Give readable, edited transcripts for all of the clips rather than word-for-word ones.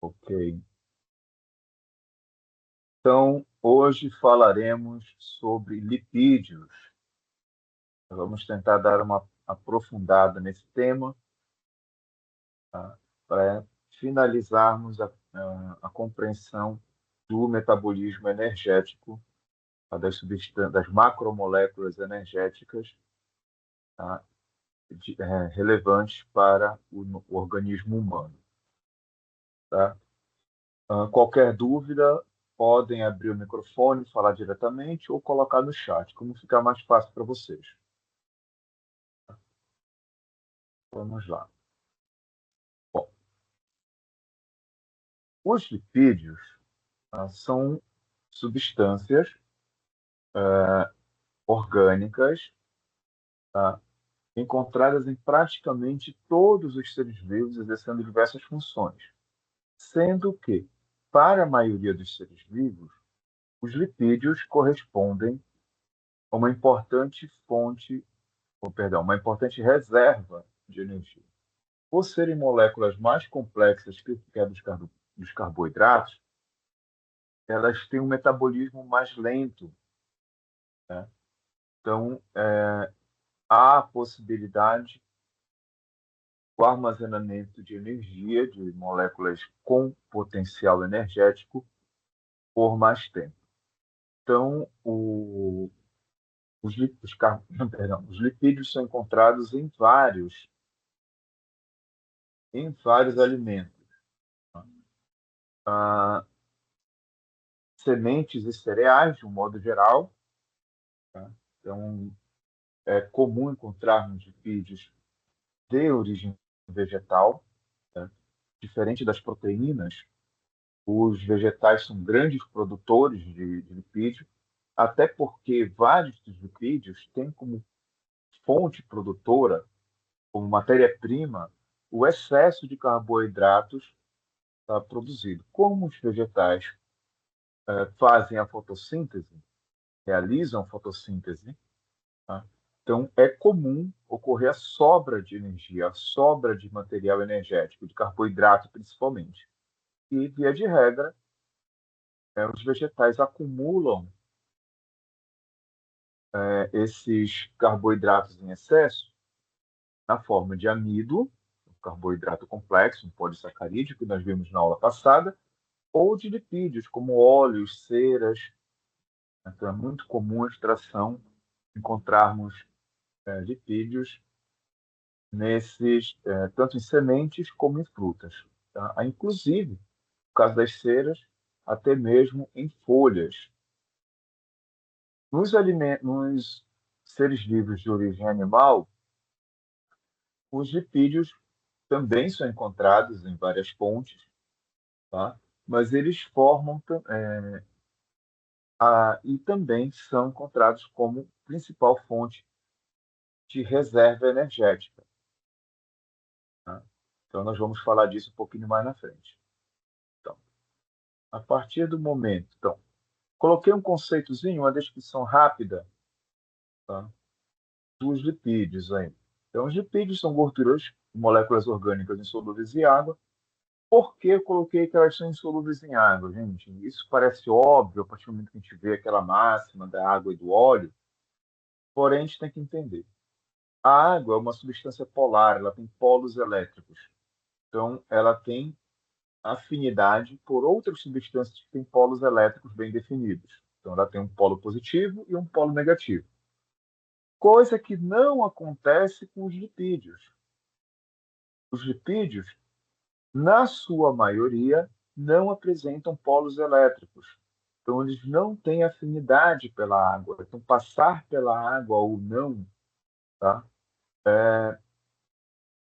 Ok. Então, hoje falaremos sobre lipídios. Vamos tentar dar uma aprofundada nesse tema, tá? Para finalizarmos a compreensão do metabolismo energético, tá? Das macromoléculas energéticas, tá? Relevantes para o organismo humano. Tá? Qualquer dúvida, podem abrir o microfone, falar diretamente ou colocar no chat, como ficar mais fácil para vocês. Vamos lá. Bom, os lipídios são substâncias orgânicas, tá, encontradas em praticamente todos os seres vivos, exercendo diversas funções, sendo que, para a maioria dos seres vivos, os lipídios correspondem a uma importante fonte, ou, perdão, uma importante reserva de energia. Por serem moléculas mais complexas que a dos carboidratos, elas têm um metabolismo mais lento, né? Então, há a possibilidade do armazenamento de energia de moléculas com potencial energético por mais tempo. Então, os lipídios são encontrados em vários alimentos. Ah, sementes e cereais, de um modo geral, tá? Então, é comum encontrarmos lipídios de origem vegetal, tá? Diferente das proteínas, os vegetais são grandes produtores de lipídio, até porque vários dos lipídios têm como fonte produtora, como matéria-prima, o excesso de carboidratos produzido. Como os vegetais fazem a fotossíntese, realizam fotossíntese, tá? Então, é comum ocorrer a sobra de energia, a sobra de material energético, de carboidrato principalmente. E, via de regra, os vegetais acumulam esses carboidratos em excesso na forma de amido, um carboidrato complexo, um polissacarídeo, que nós vimos na aula passada, ou de lipídios, como óleos, ceras. Então, é muito comum a extração, encontrarmos lipídios tanto em sementes como em frutas. Tá? Inclusive, no caso das ceras, até mesmo em folhas. Nos seres vivos de origem animal, os lipídios também são encontrados em várias fontes, tá? Mas eles formam e também são encontrados como principal fonte de reserva energética, tá? Então, nós vamos falar disso um pouquinho mais na frente. Então, a partir do momento, então, coloquei um conceitozinho, uma descrição rápida, tá, dos lipídios aí. Então, os lipídios são gorduras, moléculas orgânicas insolúveis em água. Por que eu coloquei que elas são insolúveis em água, gente? Isso parece óbvio a partir do momento que a gente vê aquela máxima da água e do óleo, porém a gente tem que entender. A água é uma substância polar, ela tem polos elétricos. Então, ela tem afinidade por outras substâncias que têm polos elétricos bem definidos. Então, ela tem um polo positivo e um polo negativo. Coisa que não acontece com os lipídios. Os lipídios, na sua maioria, não apresentam polos elétricos. Então, eles não têm afinidade pela água. Então, passar pela água ou não, tá?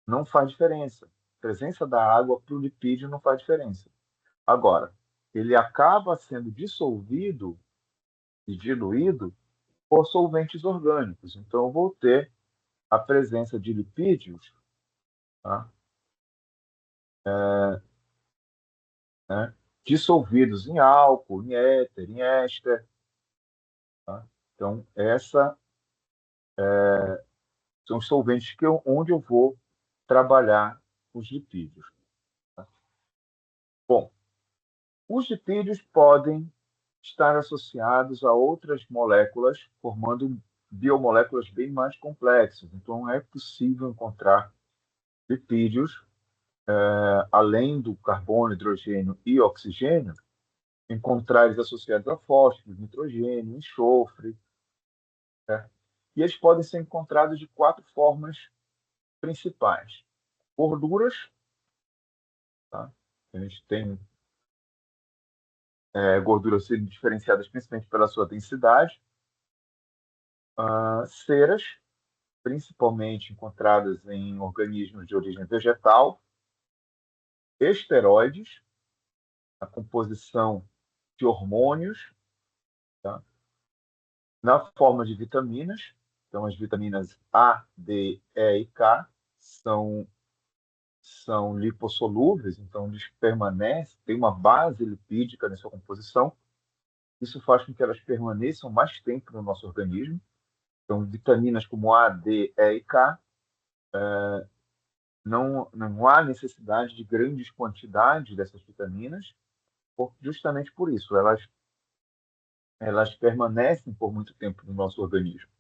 Não faz diferença. A presença da água para o lipídio não faz diferença. Agora, ele acaba sendo dissolvido e diluído por solventes orgânicos. Então, eu vou ter a presença de lipídios, tá, né, dissolvidos em álcool, em éter, em éster. Tá? Então, essa são os solventes onde eu vou trabalhar os lipídios. Tá? Os lipídios podem estar associados a outras moléculas, formando biomoléculas bem mais complexas. Então, é possível encontrar lipídios, além do carbono, hidrogênio e oxigênio, encontrar eles associados a fósforo, nitrogênio, enxofre, né? E eles podem ser encontrados de quatro formas principais. Gorduras, tá? A gente tem gorduras sendo diferenciadas principalmente pela sua densidade. Ceras, principalmente encontradas em organismos de origem vegetal. Esteroides, a composição de hormônios, tá? Na forma de vitaminas. Então, as vitaminas A, D, E e K são lipossolúveis, então eles permanecem, tem uma base lipídica na sua composição. Isso faz com que elas permaneçam mais tempo no nosso organismo. Então, vitaminas como A, D, E e K, não há necessidade de grandes quantidades dessas vitaminas, justamente por isso, elas permanecem por muito tempo no nosso organismo,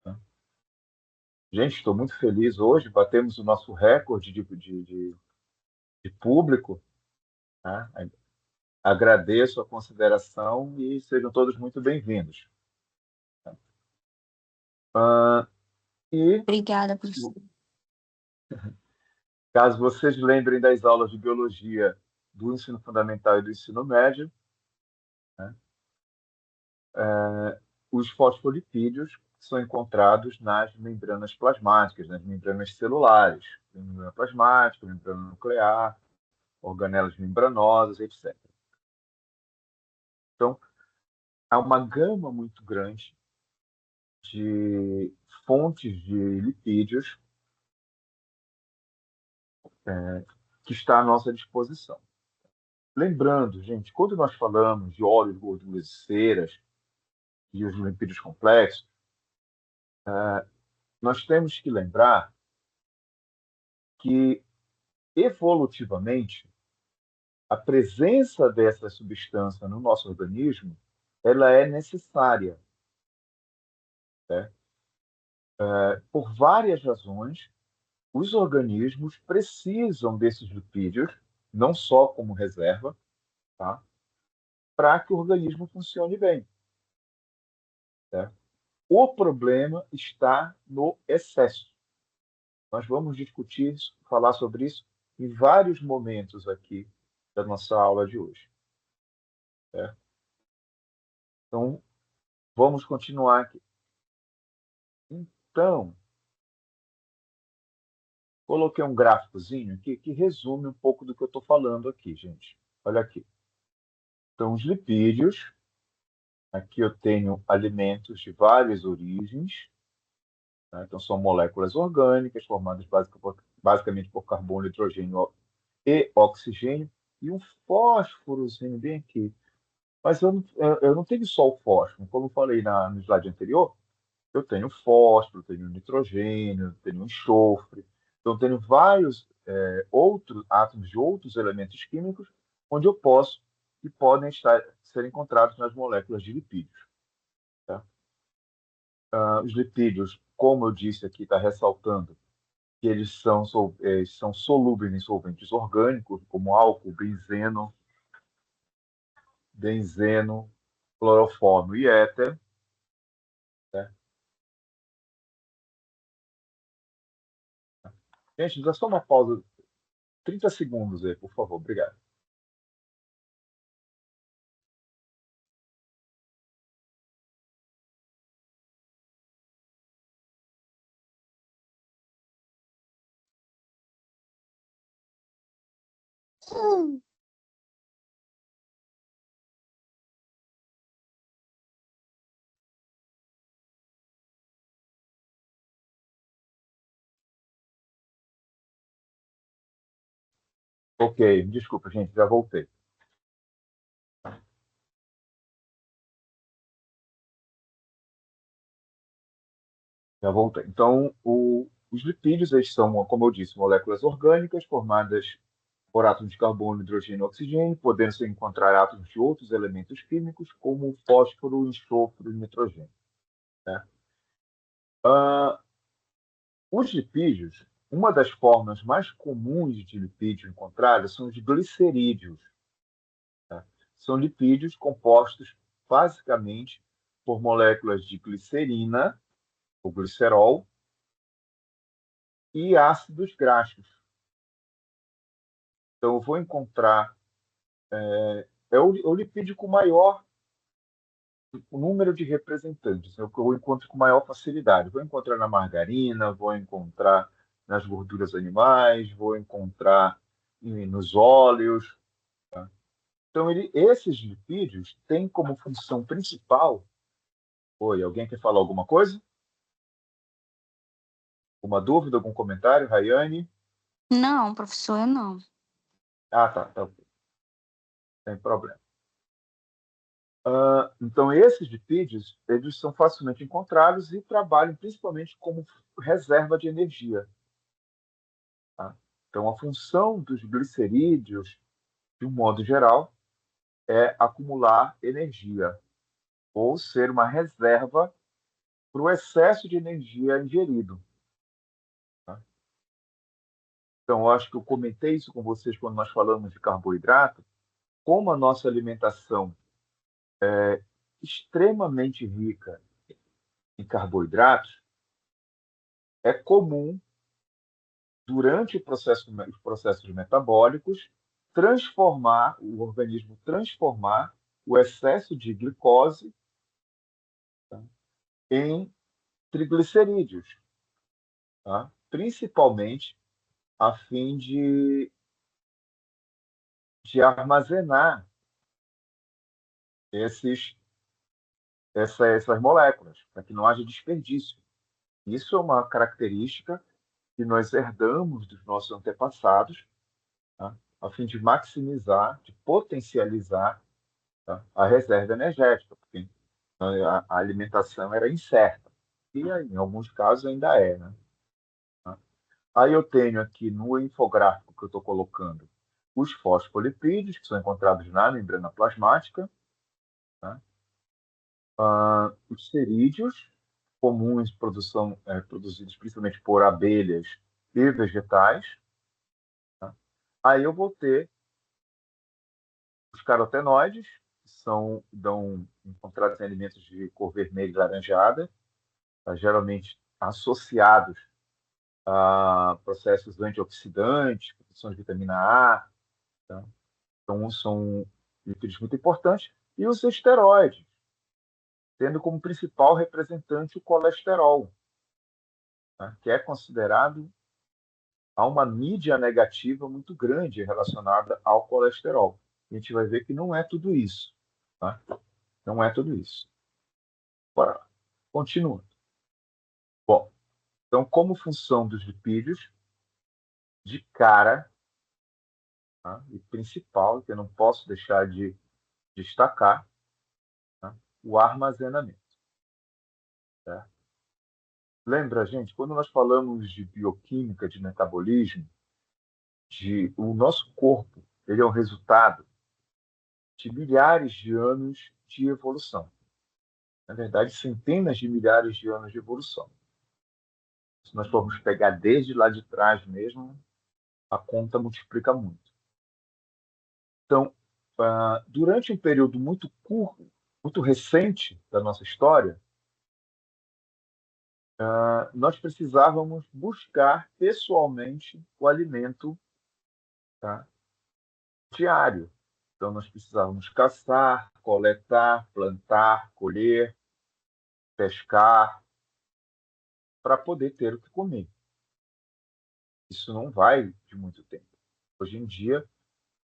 tá? Gente, estou muito feliz hoje, batemos o nosso recorde de público, tá? Agradeço a consideração e sejam todos muito bem-vindos. Ah, e, Obrigada, professor. caso vocês lembrem das aulas de biologia do ensino fundamental e do ensino médio, né, os fosfolipídios são encontrados nas membranas plasmáticas, nas membranas celulares, membrana plasmática, membrana nuclear, organelas membranosas, etc. Então, há uma gama muito grande de fontes de lipídios que está à nossa disposição. Lembrando, gente, quando nós falamos de óleos, gorduras e ceras e os lipídios complexos, nós temos que lembrar que, evolutivamente, a presença dessa substância no nosso organismo, ela é necessária, né? Por várias razões, os organismos precisam desses lipídios, não só como reserva, tá? Para que o organismo funcione bem, tá? O problema está no excesso. Nós vamos discutir isso, falar sobre isso em vários momentos aqui da nossa aula de hoje, tá? Então, vamos continuar aqui. Então, coloquei um gráficozinho aqui que resume um pouco do que eu estou falando aqui, gente. Olha aqui. Então, os lipídios. Aqui eu tenho alimentos de várias origens, né? Então, são moléculas orgânicas formadas basicamente por carbono, hidrogênio e oxigênio, e um fósforozinho bem aqui. Mas eu não tenho só o fósforo. Como eu falei no slide anterior, eu tenho fósforo, tenho nitrogênio, tenho enxofre. Então, eu tenho vários outros átomos de outros elementos químicos onde eu posso e podem ser encontrados nas moléculas de lipídios, tá? Os lipídios, como eu disse aqui, está ressaltando que eles são solúveis em solventes orgânicos, como álcool, benzeno, cloroformo e éter, né? Gente, dá só uma pausa, 30 segundos aí, por favor. Obrigado. Ok, desculpa, gente, já voltei. Já voltei. Então, os lipídios, eles são, como eu disse, moléculas orgânicas formadas por átomos de carbono, hidrogênio e oxigênio, podendo-se encontrar átomos de outros elementos químicos, como o fósforo, enxofre e nitrogênio. Né? Os lipídios, uma das formas mais comuns de lipídio encontradas são os glicerídeos. Tá? São lipídios compostos basicamente por moléculas de glicerina, o glicerol, e ácidos graxos. Então, eu vou encontrar o lipídio com maior número de representantes, é o que eu encontro com maior facilidade. Vou encontrar na margarina, vou encontrar nas gorduras animais, vou encontrar nos óleos. Tá? Então, esses lipídios têm como função principal. Oi, alguém quer falar alguma coisa? Uma dúvida, algum comentário, Rayane? Não, professor, eu não. Ah, tá, ok. Sem problema. Então, esses lipídios, eles são facilmente encontrados e trabalham principalmente como reserva de energia. Tá? Então, a função dos glicerídeos, de um modo geral, é acumular energia ou ser uma reserva para o excesso de energia ingerido. Tá? Então, eu acho que eu comentei isso com vocês quando nós falamos de carboidrato, como a nossa alimentação é extremamente rica em carboidratos, é comum, durante os processos metabólicos, o organismo transformar o excesso de glicose, tá, em triglicerídeos, tá? Principalmente a fim de armazenar esses, essas moléculas, para que não haja desperdício. Isso é uma característica que nós herdamos dos nossos antepassados, tá? A fim de maximizar, de potencializar, tá, a reserva energética, porque a alimentação era incerta. E em alguns casos ainda é, né? Tá? Aí eu tenho aqui no infográfico que eu estou colocando os fosfolipídios, que são encontrados na membrana plasmática, tá? Os cerídeos, comuns, produzidos principalmente por abelhas e vegetais. Tá? Aí eu vou ter os carotenoides, que dão encontrados em alimentos de cor vermelha e laranjada, tá? Geralmente associados a processos antioxidantes, produção de vitamina A. Tá? Então, são líquidos muito importantes. E os esteroides, tendo como principal representante o colesterol, tá? Que é considerado há uma mídia negativa muito grande relacionada ao colesterol. A gente vai ver que não é tudo isso. Tá? Não é tudo isso. Bora lá. Continuando. Bom, então, como função dos lipídios, de cara, tá? E principal, que eu não posso deixar de destacar, tá? O armazenamento. Tá? Lembra, gente, quando nós falamos de bioquímica, de metabolismo, o nosso corpo, ele é o resultado de milhares de anos de evolução. Na verdade, centenas de milhares de anos de evolução. Se nós formos pegar desde lá de trás mesmo, a conta multiplica muito. Então, durante um período muito curto, muito recente da nossa história, nós precisávamos buscar pessoalmente o alimento, tá, diário. Então, nós precisávamos caçar, coletar, plantar, colher, pescar, para poder ter o que comer. Isso não vai de muito tempo. Hoje em dia,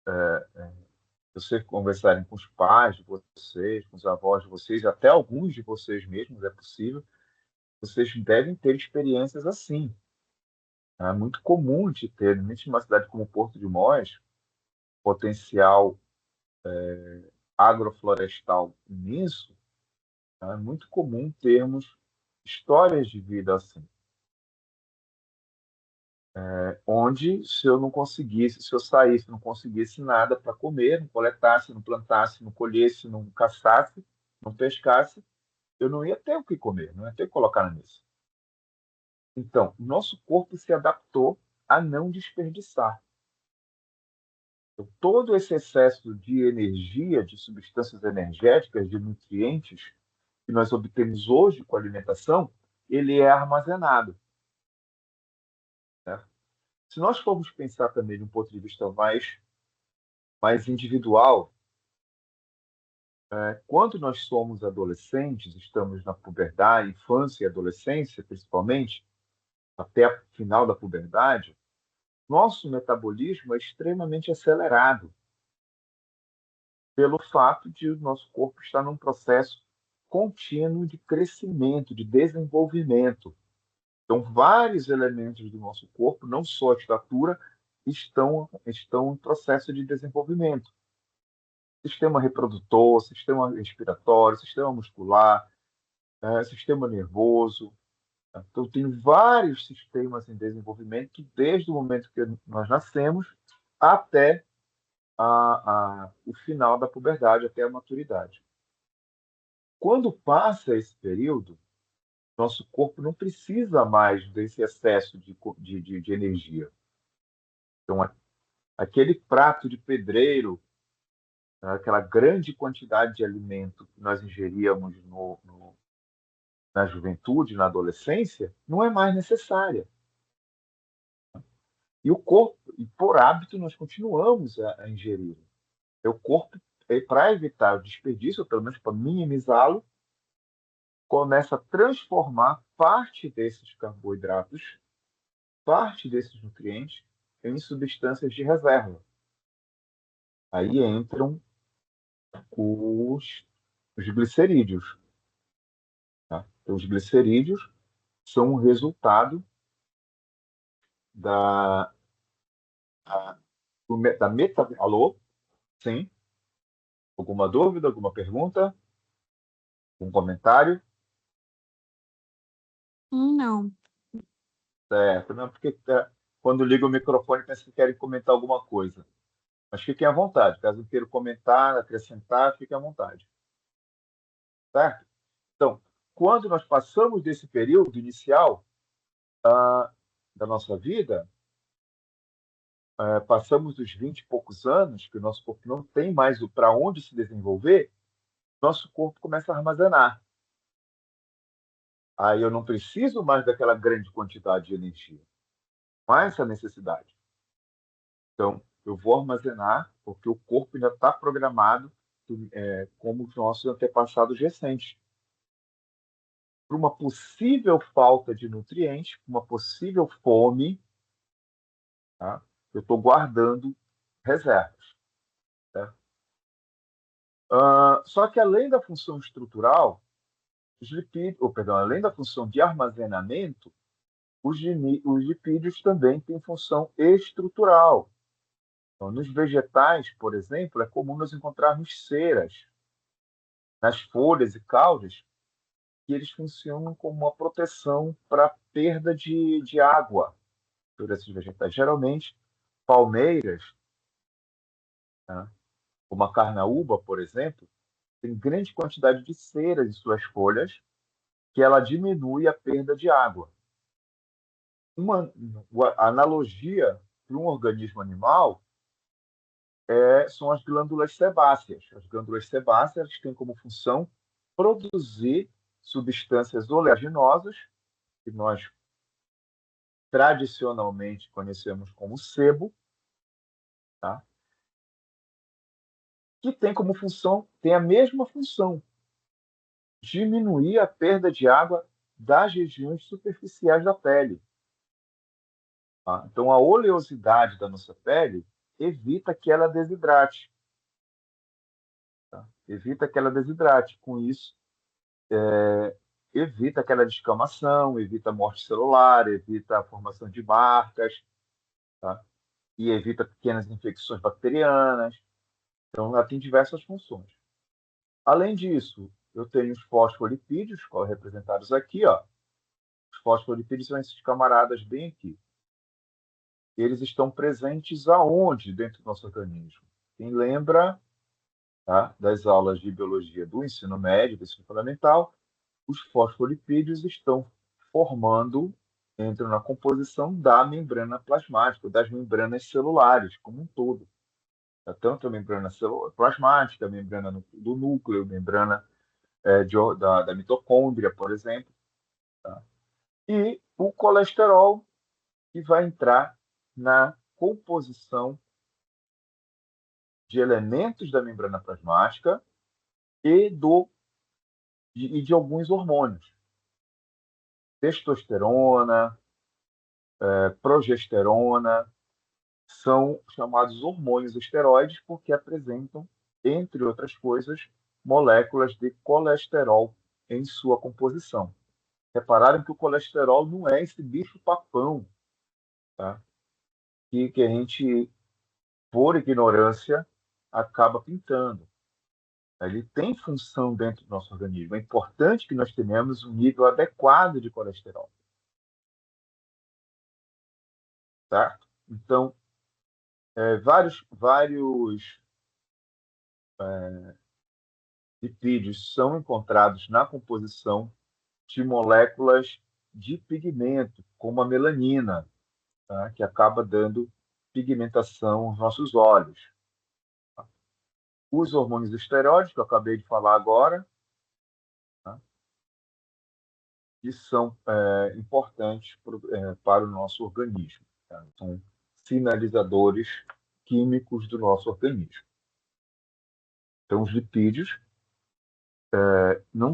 se vocês conversarem com os pais de vocês, com os avós de vocês, até alguns de vocês mesmos, é possível, vocês devem ter experiências assim. É muito comum de ter, principalmente numa cidade como Porto de Mós, potencial agroflorestal imenso, é muito comum termos histórias de vida assim. onde se eu não conseguisse, se eu saísse, não conseguisse nada para comer, não coletasse, não plantasse, não colhesse, não caçasse, não pescasse, eu não ia ter o que comer, não ia ter o que colocar na mesa. Então, o nosso corpo se adaptou a não desperdiçar. Então, todo esse excesso de energia, de substâncias energéticas, de nutrientes que nós obtemos hoje com a alimentação, ele é armazenado, né? Se nós formos pensar também de um ponto de vista mais individual, quando nós somos adolescentes, estamos na puberdade, infância e adolescência, principalmente, até o final da puberdade, nosso metabolismo é extremamente acelerado pelo fato de o nosso corpo estar num processo contínuo de crescimento, de desenvolvimento. Então, vários elementos do nosso corpo, não só a estatura, estão em processo de desenvolvimento. Sistema reprodutor, sistema respiratório, sistema muscular, sistema nervoso. Então, tem vários sistemas em desenvolvimento desde o momento que nós nascemos até o final da puberdade, até a maturidade. Quando passa esse período, nosso corpo não precisa mais desse excesso de energia. Então, aquele prato de pedreiro, aquela grande quantidade de alimento que nós ingeríamos na juventude, na adolescência, não é mais necessária. E o corpo, e por hábito, nós continuamos a ingerir. O corpo, para evitar o desperdício, ou pelo menos para minimizá-lo, começa a transformar parte desses carboidratos, parte desses nutrientes, em substâncias de reserva. Aí entram os glicerídeos. Tá? Então, os glicerídeos são o resultado da, da meta... Alô? Sim? Alguma dúvida, alguma pergunta? Um comentário? Não. Certo, não, porque quando liga o microfone pensa que querem comentar alguma coisa. Mas fiquem à vontade, caso queiram comentar, acrescentar, fiquem à vontade. Certo? Então, quando nós passamos desse período inicial da nossa vida, passamos dos 20 e poucos anos, que o nosso corpo não tem mais para onde se desenvolver, nosso corpo começa a armazenar. Aí eu não preciso mais daquela grande quantidade de energia, mais essa necessidade. Então, eu vou armazenar, porque o corpo ainda está programado como os nossos antepassados recentes. Para uma possível falta de nutrientes, uma possível fome, tá? Eu estou guardando reservas. Tá? Só que além da função estrutural, os lipídios, perdão, além da função de armazenamento, os lipídios também têm função estrutural. Então, nos vegetais, por exemplo, é comum nós encontrarmos ceras nas folhas e caudas, que eles funcionam como uma proteção para perda de água por esses vegetais. Geralmente, palmeiras, né, como a carnaúba, por exemplo, tem grande quantidade de ceras em suas folhas, que ela diminui a perda de água. Uma analogia para um organismo animal são as glândulas sebáceas. As glândulas sebáceas têm como função produzir substâncias oleaginosas, que nós tradicionalmente conhecemos como sebo, tá? Que tem como função, tem a mesma função, diminuir a perda de água das regiões superficiais da pele. Tá? Então, a oleosidade da nossa pele evita que ela desidrate. Tá? Evita que ela desidrate. Com isso, evita aquela descamação, evita a morte celular, evita a formação de marcas, tá? E evita pequenas infecções bacterianas. Então, ela tem diversas funções. Além disso, eu tenho os fosfolipídios, representados aqui, ó. Os fosfolipídios são esses camaradas bem aqui. eles estão presentes aonde dentro do nosso organismo? Quem lembra, tá, das aulas de biologia do ensino médio, do ensino fundamental, os fosfolipídios estão formando, entram na composição da membrana plasmática, das membranas celulares como um todo. Tá? Tanto a membrana plasmática, a membrana do núcleo, a membrana da mitocôndria, por exemplo. Tá? E o colesterol, que vai entrar na composição de elementos da membrana plasmática e de alguns hormônios. Testosterona, progesterona, são chamados hormônios esteroides porque apresentam, entre outras coisas, moléculas de colesterol em sua composição. Repararam que o colesterol não é esse bicho-papão, tá? que a gente, por ignorância, acaba pintando. Ele tem função dentro do nosso organismo. É importante que nós tenhamos um nível adequado de colesterol. Certo? Então, vários lipídios são encontrados na composição de moléculas de pigmento, como a melanina, tá? Que acaba dando pigmentação aos nossos olhos. Os hormônios esteroides, que eu acabei de falar agora, tá? Que são importantes para o nosso organismo. Tá? São sinalizadores químicos do nosso organismo. Então, os lipídios não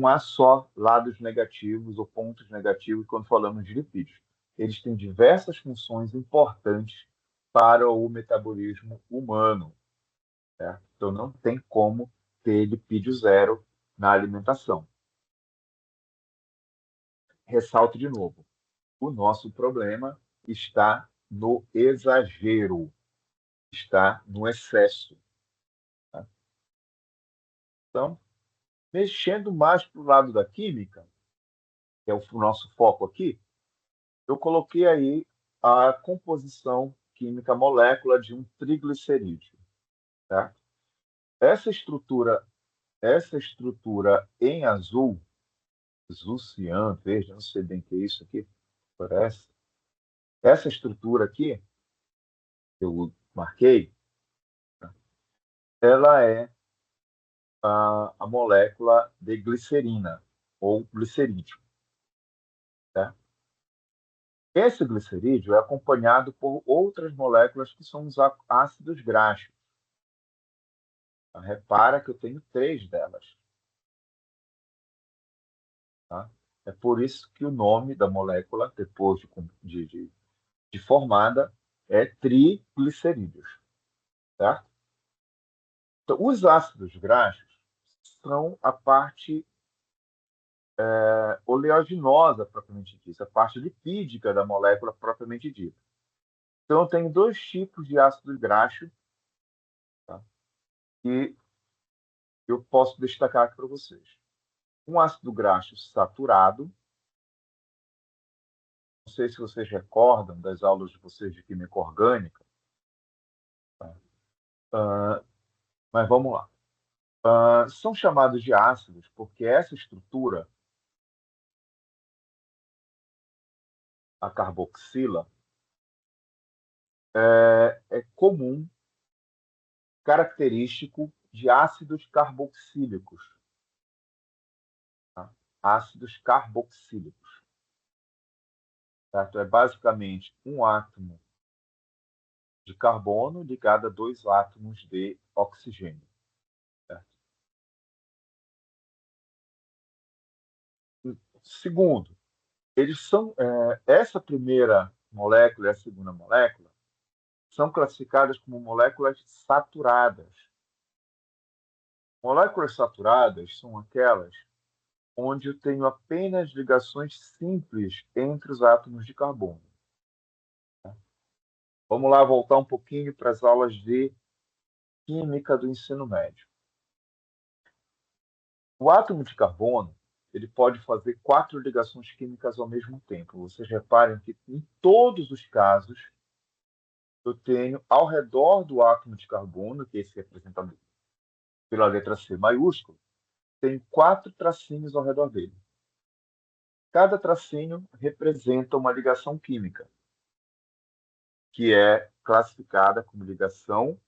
há só lados negativos ou pontos negativos quando falamos de lipídios. Eles têm diversas funções importantes para o metabolismo humano. Certo? Então, não tem como ter lipídio zero na alimentação. Ressalto de novo, o nosso problema está no exagero, está no excesso. Tá? Então, mexendo mais para o lado da química, que é o nosso foco aqui, eu coloquei aí a composição química molécula de um triglicerídeo. Tá? Essa estrutura em azul cian, verde, não sei bem o que é isso aqui, parece. Essa estrutura aqui, que eu marquei, ela é a molécula de glicerina, ou glicerídeo. Tá? Esse glicerídeo é acompanhado por outras moléculas que são os ácidos graxos. Tá? Repara que eu tenho 3 delas. Tá? É por isso que o nome da molécula, depois de formada, é triglicerídeos. Certo? Então, os ácidos graxos são a parte oleaginosa, propriamente dita, a parte lipídica da molécula, propriamente dita. Então, eu tenho 2 tipos de ácido graxo, tá? Que eu posso destacar aqui para vocês. Um ácido graxo saturado, não sei se vocês recordam das aulas de vocês de química orgânica, tá? Mas vamos lá. São chamados de ácidos porque essa estrutura, a carboxila, é comum, característico de ácidos carboxílicos. Tá? Ácidos carboxílicos. Certo? É basicamente um átomo de carbono ligado a 2 átomos de oxigênio. Certo? Segundo, eles são essa primeira molécula e a segunda molécula são classificadas como moléculas saturadas. Moléculas saturadas são aquelas onde eu tenho apenas ligações simples entre os átomos de carbono. Vamos lá voltar um pouquinho para as aulas de química do ensino médio. O átomo de carbono ele pode fazer 4 ligações químicas ao mesmo tempo. Vocês reparem que, em todos os casos, eu tenho, ao redor do átomo de carbono, que é esse representado pela letra C maiúsculo, tem 4 tracinhos ao redor dele. Cada tracinho representa uma ligação química, que é classificada como ligação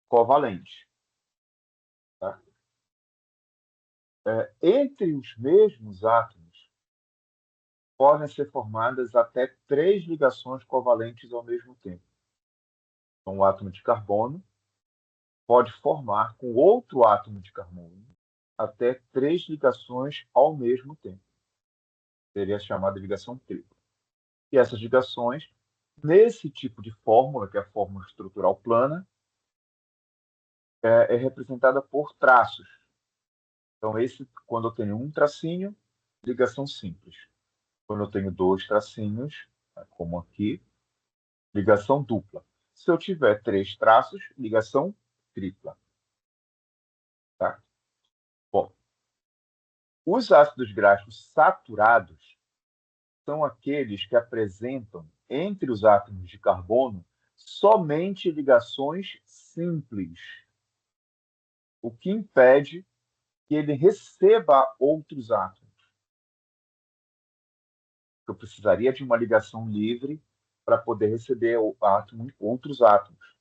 covalente. Tá? Entre os mesmos átomos, podem ser formadas até 3 ligações covalentes ao mesmo tempo. Então, o átomo de carbono pode formar com outro átomo de carbono até 3 ligações ao mesmo tempo. Seria chamada de ligação tripla. E essas ligações, nesse tipo de fórmula, que é a fórmula estrutural plana, é representada por traços. Então, quando eu tenho um tracinho, ligação simples. Quando eu tenho 2 tracinhos, como aqui, ligação dupla. Se eu tiver 3 traços, ligação tripla. Tá? Bom, os ácidos graxos saturados são aqueles que apresentam, entre os átomos de carbono, somente ligações simples, o que impede que ele receba outros átomos. Eu precisaria de uma ligação livre para poder receber outros átomos.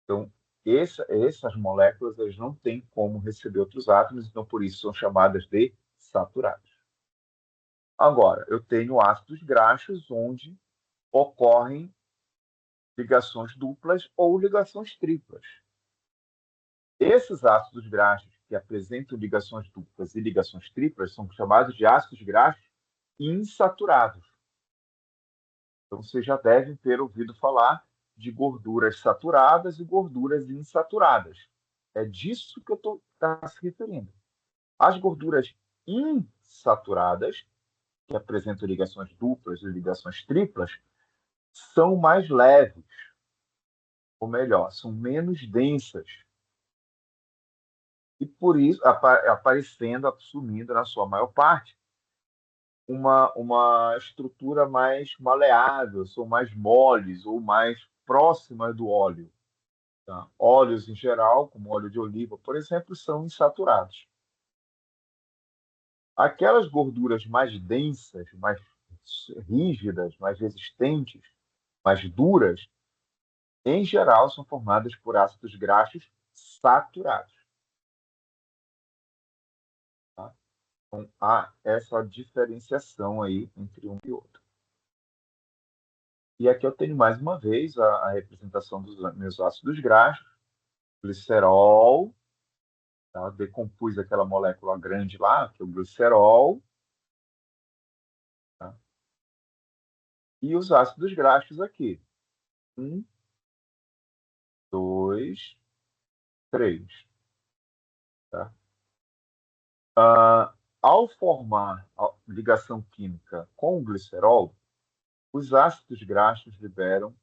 Então, essas moléculas elas não têm como receber outros átomos, então por isso são chamadas de saturados. Agora, eu tenho ácidos graxos onde ocorrem ligações duplas ou ligações triplas. Esses ácidos graxos que apresentam ligações duplas e ligações triplas são chamados de ácidos graxos insaturados. Então, vocês já devem ter ouvido falar de gorduras saturadas e gorduras insaturadas. É disso que eu estou se referindo. As gorduras insaturadas, que apresentam ligações duplas e ligações triplas, são mais leves, ou melhor, são menos densas. E por isso, aparecendo, assumindo, na sua maior parte, uma estrutura mais maleável, são mais moles ou mais próximas do óleo. Tá? Óleos, em geral, como óleo de oliva, por exemplo, são insaturados. Aquelas gorduras mais densas, mais rígidas, mais resistentes, mais duras, em geral, são formadas por ácidos graxos saturados. Tá? Então, há essa diferenciação aí entre um e outro. E aqui eu tenho mais uma vez a representação dos meus ácidos graxos, glicerol, tá? Decompus aquela molécula grande lá, que é o glicerol, tá? E os ácidos graxos aqui. 1, 2, 3. Tá? Ao formar a ligação química com o glicerol, os ácidos graxos liberam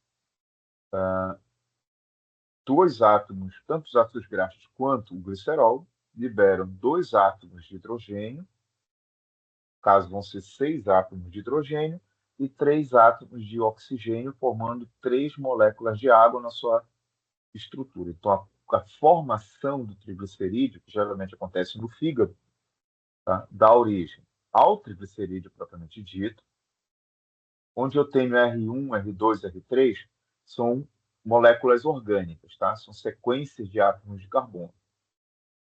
dois átomos, tanto os ácidos graxos quanto o glicerol, liberam 2 átomos de hidrogênio, no caso vão ser 6 átomos de hidrogênio, e 3 átomos de oxigênio, formando 3 moléculas de água na sua estrutura. Então, a formação do triglicerídeo, que geralmente acontece no fígado, tá, dá origem ao triglicerídeo propriamente dito, onde eu tenho R1, R2, R3, são moléculas orgânicas, tá? São sequências de átomos de carbono.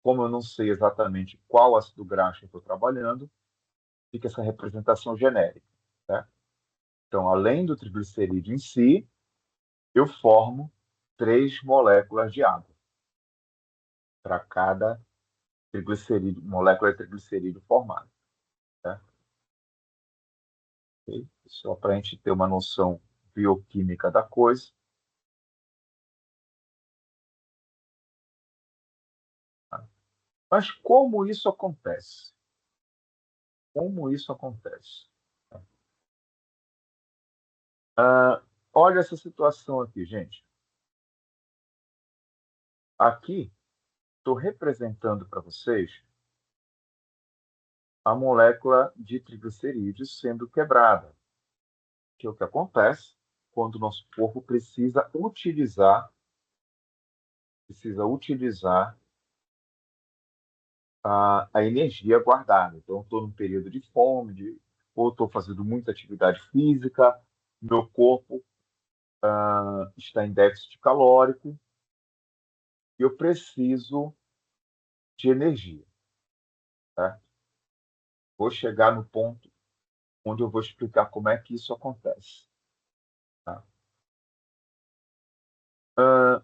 Como eu não sei exatamente qual ácido graxo eu estou trabalhando, fica essa representação genérica. Tá? Então, além do triglicerídeo em si, eu formo 3 moléculas de água para cada molécula de triglicerídeo formada. Tá? Okay? Só para a gente ter uma noção bioquímica da coisa. Tá? Mas como isso acontece? Como isso acontece? Olha essa situação aqui, gente. Aqui, estou representando para vocês a molécula de triglicerídeos sendo quebrada, que é o que acontece quando o nosso corpo precisa utilizar a energia guardada. Então, estou num período de fome, ou estou fazendo muita atividade física, meu corpo está em déficit calórico, e eu preciso de energia. Tá? Vou chegar no ponto onde eu vou explicar como é que isso acontece. Tá? Ah,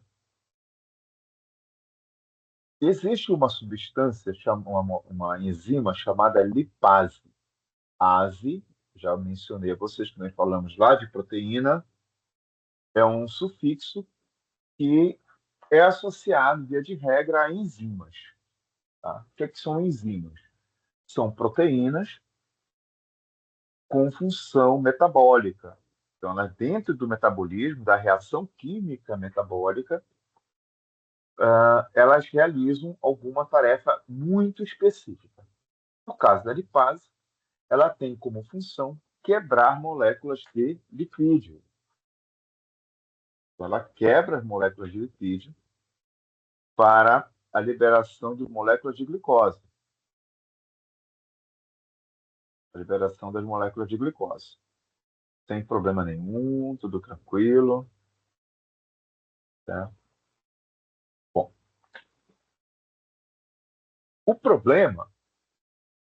existe uma substância, uma enzima chamada lipase. Ase, já mencionei a vocês que nós falamos lá de proteína, é um sufixo que é associado, via de regra, a enzimas. Tá? O que é que são enzimas? São proteínas com função metabólica. Então, elas, dentro do metabolismo, da reação química metabólica, elas realizam alguma tarefa muito específica. No caso da lipase, ela tem como função quebrar moléculas de lipídio. Então, ela quebra as moléculas de lipídio para a liberação de moléculas de glicose. A liberação das moléculas de glicose. Sem problema nenhum, tudo tranquilo. Tá? Bom, o problema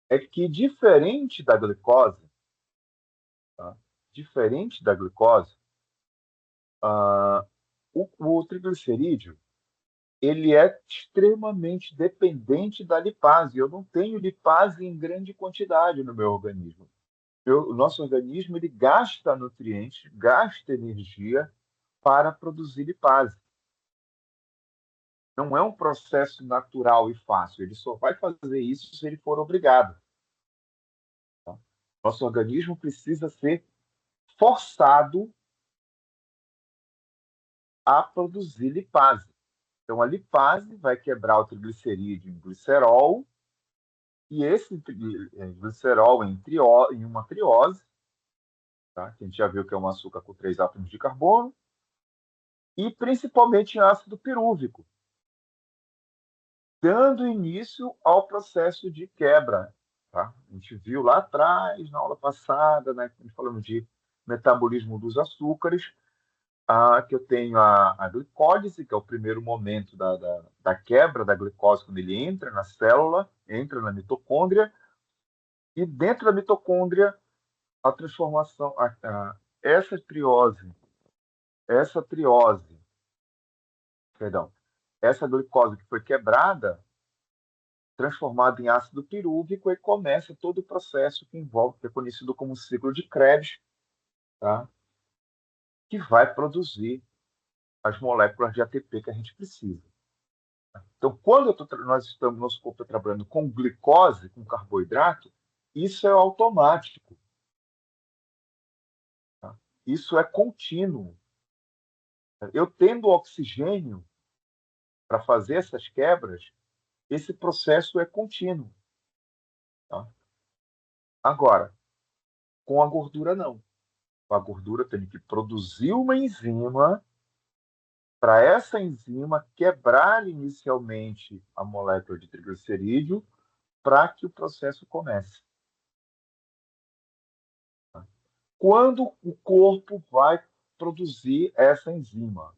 é que, diferente da glicose, tá? Diferente da glicose, ah, o triglicerídeo ele é extremamente dependente da lipase. Eu não tenho lipase em grande quantidade no meu organismo. O nosso organismo ele gasta nutrientes, gasta energia para produzir lipase. Não é um processo natural e fácil. Ele só vai fazer isso se ele for obrigado. Tá? Nosso organismo precisa ser forçado a produzir lipase. Então, a lipase vai quebrar o triglicerídeo em glicerol, e esse glicerol em uma triose, tá? Que a gente já viu que é um açúcar com 3 átomos de carbono, e principalmente em ácido pirúvico, dando início ao processo de quebra. Tá? A gente viu lá atrás, na aula passada, né, falando de metabolismo dos açúcares, que eu tenho a glicólise, que é o primeiro momento da quebra da glicose, quando ele entra na célula, entra na mitocôndria, e dentro da mitocôndria, a transformação, essa triose, perdão, essa glicose que foi quebrada, transformada em ácido pirúvico, e começa todo o processo que envolve, que é conhecido como ciclo de Krebs, tá? Que vai produzir as moléculas de ATP que a gente precisa. Então, quando nosso corpo está trabalhando com glicose, com carboidrato, isso é automático. Tá? Isso é contínuo. Eu tendo oxigênio para fazer essas quebras, esse processo é contínuo. Tá? Agora, com a gordura, não. Com a gordura, tem que produzir uma enzima para essa enzima quebrar inicialmente a molécula de triglicerídeo para que o processo comece. Quando o corpo vai produzir essa enzima?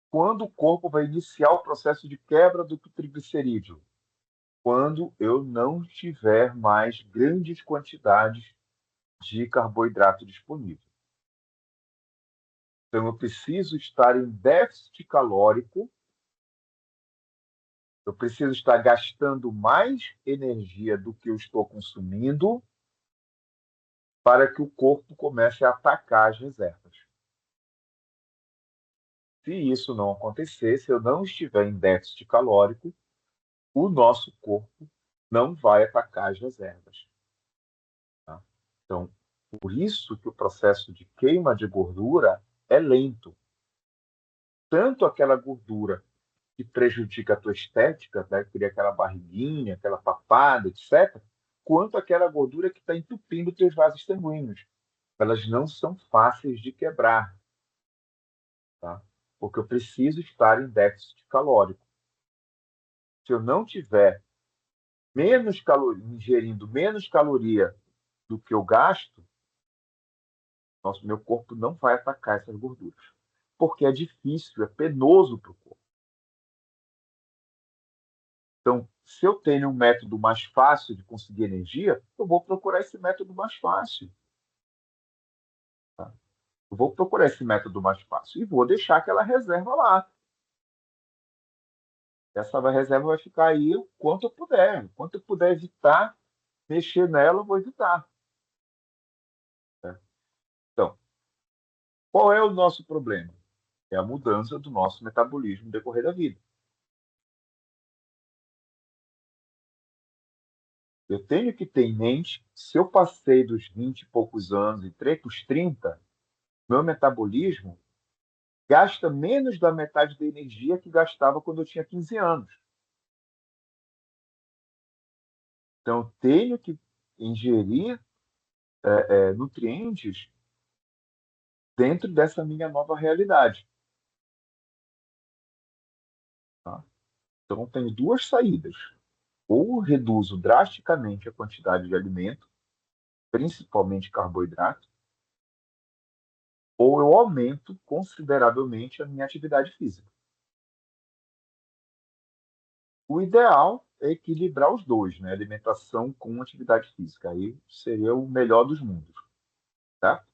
Quando o corpo vai iniciar o processo de quebra do triglicerídeo? Quando eu não tiver mais grandes quantidades de carboidrato disponível. Então, eu preciso estar em déficit calórico, eu preciso estar gastando mais energia do que eu estou consumindo para que o corpo comece a atacar as reservas. Se isso não acontecer, se eu não estiver em déficit calórico, o nosso corpo não vai atacar as reservas. Tá? Então, por isso que o processo de queima de gordura é lento. Tanto aquela gordura que prejudica a tua estética, né? Cria aquela barriguinha, aquela papada, etc., quanto aquela gordura que está entupindo teus vasos sanguíneos. Elas não são fáceis de quebrar, tá? Porque eu preciso estar em déficit calórico. Se eu não tiver menos caloria, ingerindo menos caloria do que eu gasto, meu corpo não vai atacar essas gorduras. Porque é difícil, é penoso para o corpo. Então, se eu tenho um método mais fácil de conseguir energia, eu vou procurar esse método mais fácil. Tá? Eu vou procurar esse método mais fácil e vou deixar aquela reserva lá. Essa reserva vai ficar aí o quanto eu puder. Quanto eu puder evitar mexer nela, eu vou evitar. Tá? Então, qual é o nosso problema? É a mudança do nosso metabolismo no decorrer da vida. Eu tenho que ter em mente, se eu passei dos 20 e poucos anos e entrei para os 30, meu metabolismo gasta menos da metade da energia que gastava quando eu tinha 15 anos. Então, eu tenho que ingerir nutrientes dentro dessa minha nova realidade. Tá? Então, tenho duas saídas. Ou reduzo drasticamente a quantidade de alimento, principalmente carboidrato, ou eu aumento consideravelmente a minha atividade física. O ideal é equilibrar os dois, né? Alimentação com atividade física. Aí seria o melhor dos mundos, tá?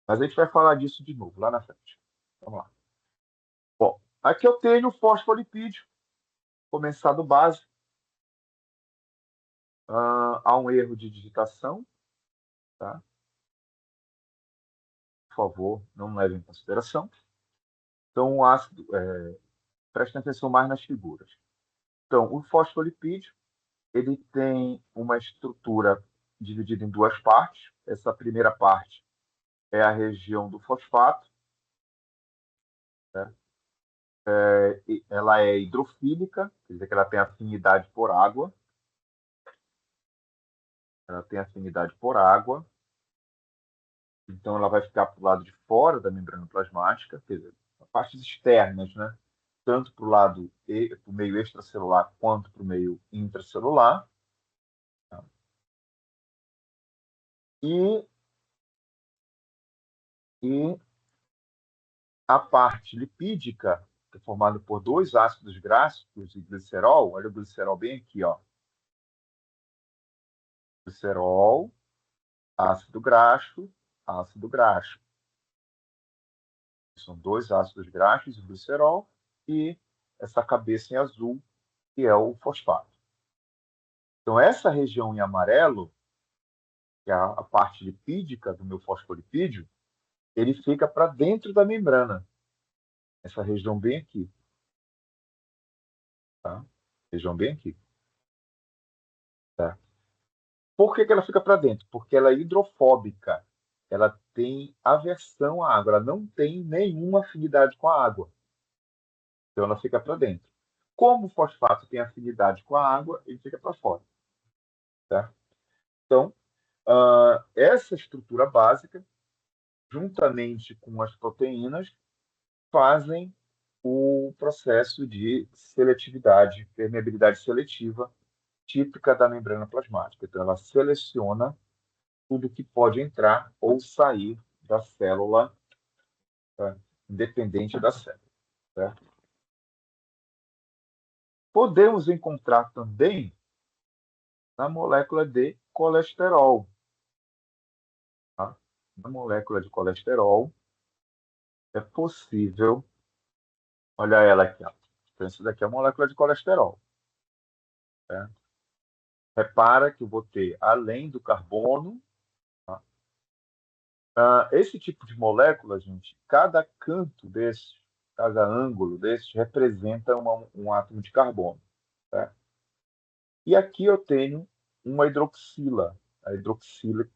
Mas a gente vai falar disso de novo lá na frente. Vamos lá. Bom, aqui eu tenho o fosfolipídio, começar do básico. Há um erro de digitação, tá? Por favor, não leve em consideração. Então, o ácido, prestem atenção mais nas figuras. Então, o fosfolipídio, ele tem uma estrutura dividida em duas partes. Essa primeira parte é a região do fosfato, né? Ela é hidrofílica, quer dizer que ela tem afinidade por água. Ela tem afinidade por água, então ela vai ficar para o lado de fora da membrana plasmática, quer dizer, partes externas, né? Tanto para o lado, para o meio extracelular quanto para o meio intracelular. Tá? E, e a parte lipídica, que é formada por dois ácidos graxos e glicerol, olha o glicerol bem aqui, ó. Glicerol, ácido graxo, ácido graxo. São dois ácidos graxos e glicerol, e essa cabeça em azul, que é o fosfato. Então, essa região em amarelo, que é a parte lipídica do meu fosfolipídio, ele fica para dentro da membrana. Essa região bem aqui. Tá? Região bem aqui. Tá? Por que ela fica para dentro? Porque ela é hidrofóbica. Ela tem aversão à água. Ela não tem nenhuma afinidade com a água. Então, ela fica para dentro. Como o fosfato tem afinidade com a água, ele fica para fora. Tá? Então, essa estrutura básica, juntamente com as proteínas, fazem o processo de seletividade, permeabilidade seletiva, típica da membrana plasmática. Então, ela seleciona tudo que pode entrar ou sair da célula, tá? Independente da célula. Certo? Podemos encontrar também na molécula de colesterol. Tá? Na molécula de colesterol, é possível. Olha ela aqui. Ó. Então, isso daqui é a molécula de colesterol. Certo? Repara que eu vou ter, além do carbono, tá? Esse tipo de molécula, gente, cada canto desse, cada ângulo desse, representa um átomo de carbono. Tá? E aqui eu tenho uma hidroxila. A hidroxila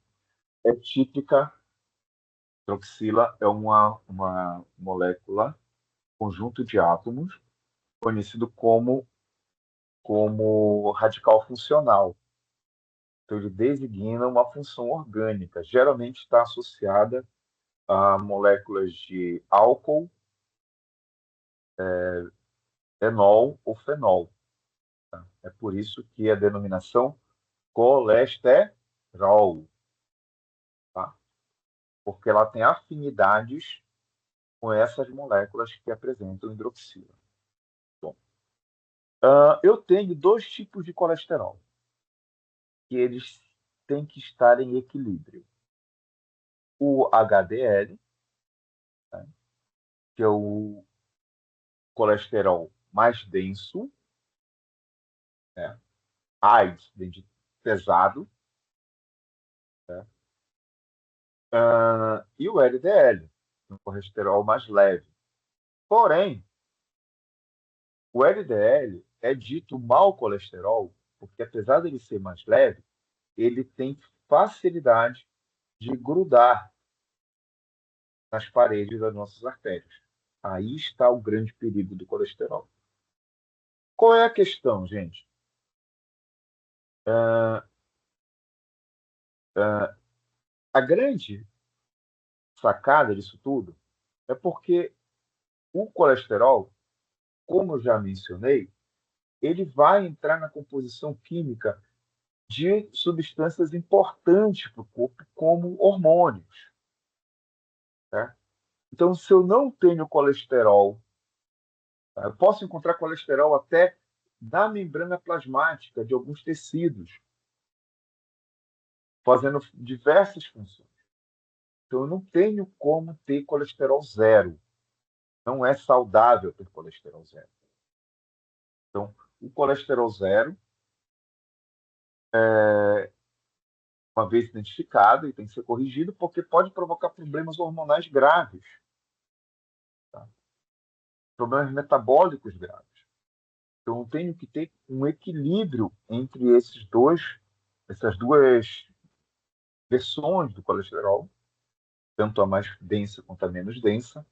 é típica. A hidroxila é uma molécula, conjunto de átomos, conhecido como radical funcional. Então, ele designa uma função orgânica. Geralmente está associada a moléculas de álcool, enol ou fenol. Tá? É por isso que a denominação colesterol, tá? Porque ela tem afinidades com essas moléculas que apresentam hidroxila. Bom, eu tenho dois tipos de colesterol, que eles têm que estar em equilíbrio. O HDL, tá? Que é o colesterol mais denso, né? AIDS, de pesado, né? E o LDL, o colesterol mais leve. Porém, o LDL é dito mau colesterol, porque apesar dele ser mais leve, ele tem facilidade de grudar nas paredes das nossas artérias. Aí está o grande perigo do colesterol. Qual é a questão, gente? A grande sacada disso tudo é porque o colesterol, como eu já mencionei, ele vai entrar na composição química de substâncias importantes para o corpo, como hormônios. Né? Então, se eu não tenho colesterol, tá? Eu posso encontrar colesterol até na membrana plasmática de alguns tecidos, fazendo diversas funções. Então, eu não tenho como ter colesterol zero. Não é saudável ter colesterol zero. Então, o colesterol zero, uma vez identificado, e tem que ser corrigido, porque pode provocar problemas hormonais graves, tá? Problemas metabólicos graves. Então, eu tenho que ter um equilíbrio entre essas duas versões do colesterol, tanto a mais densa quanto a menos densa,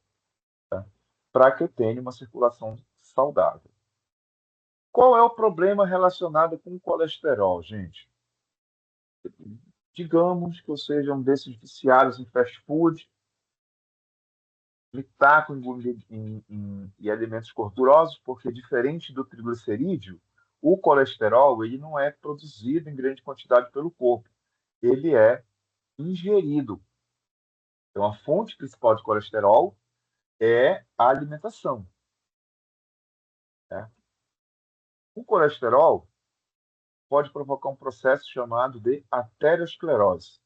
tá? Para que eu tenha uma circulação saudável. Qual é o problema relacionado com o colesterol, gente? Digamos que eu seja um desses viciados em fast food, me taco em alimentos gordurosos, porque diferente do triglicerídeo, o colesterol ele não é produzido em grande quantidade pelo corpo, ele é ingerido. Então, a fonte principal de colesterol é a alimentação. Né? O colesterol pode provocar um processo chamado de aterosclerose,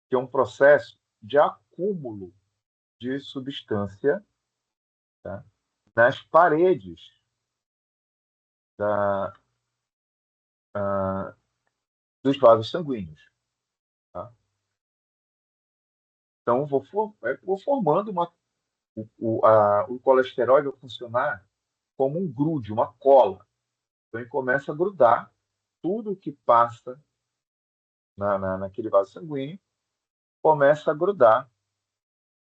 que é um processo de acúmulo de substância, tá? Nas paredes da, dos vasos sanguíneos. Tá? Então, vou formando o colesterol vai funcionar como um grude, uma cola. Então, ele começa a grudar tudo que passa naquele vaso sanguíneo, começa a grudar,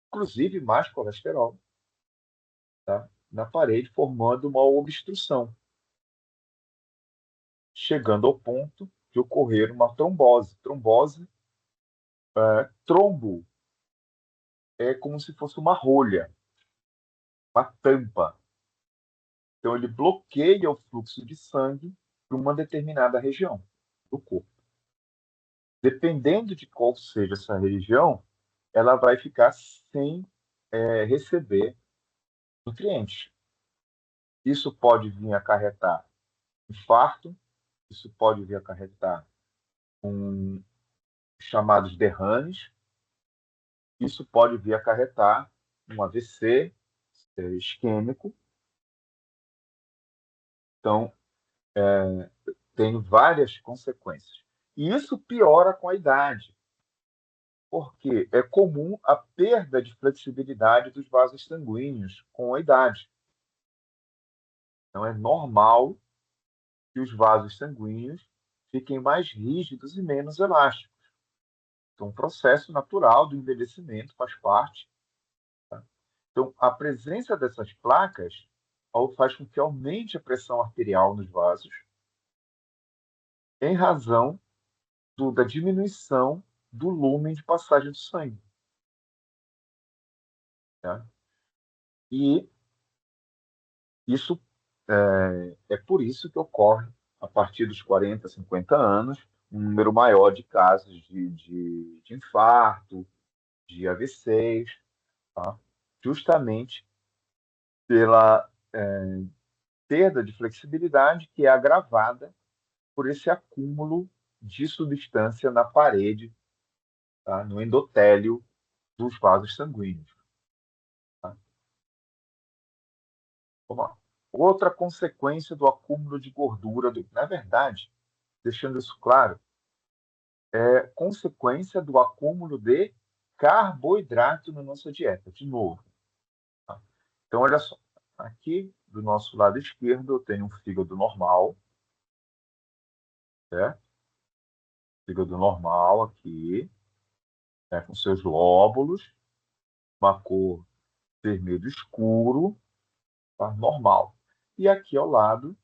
inclusive mais colesterol, tá? Na parede, formando uma obstrução, chegando ao ponto de ocorrer uma trombose. Trombo é como se fosse uma rolha, uma tampa. Então, ele bloqueia o fluxo de sangue para uma determinada região do corpo. Dependendo de qual seja essa região, ela vai ficar sem receber nutrientes. Isso pode vir acarretar infarto, isso pode vir acarretar chamados derrames, isso pode vir acarretar um AVC isquêmico. Então, tem várias consequências. E isso piora com a idade, porque é comum a perda de flexibilidade dos vasos sanguíneos com a idade. Então, é normal que os vasos sanguíneos fiquem mais rígidos e menos elásticos. Então, um processo natural do envelhecimento faz parte. Tá? Então, a presença dessas placas faz com que aumente a pressão arterial nos vasos, em razão da diminuição do lumen de passagem do sangue. Tá? E isso é por isso que ocorre, a partir dos 40, 50 anos, um número maior de casos de infarto, de AVCs, tá? Justamente pela perda de flexibilidade que é agravada por esse acúmulo de substância na parede, tá? No endotélio dos vasos sanguíneos. Tá? Vamos lá. Outra consequência do acúmulo de gordura, na verdade, deixando isso claro, é consequência do acúmulo de carboidrato na nossa dieta, de novo. Tá? Então, olha só, aqui do nosso lado esquerdo eu tenho um fígado normal, certo? Fígado normal aqui, né, com seus lóbulos, uma cor vermelho escuro, tá? Normal. E aqui ao lado,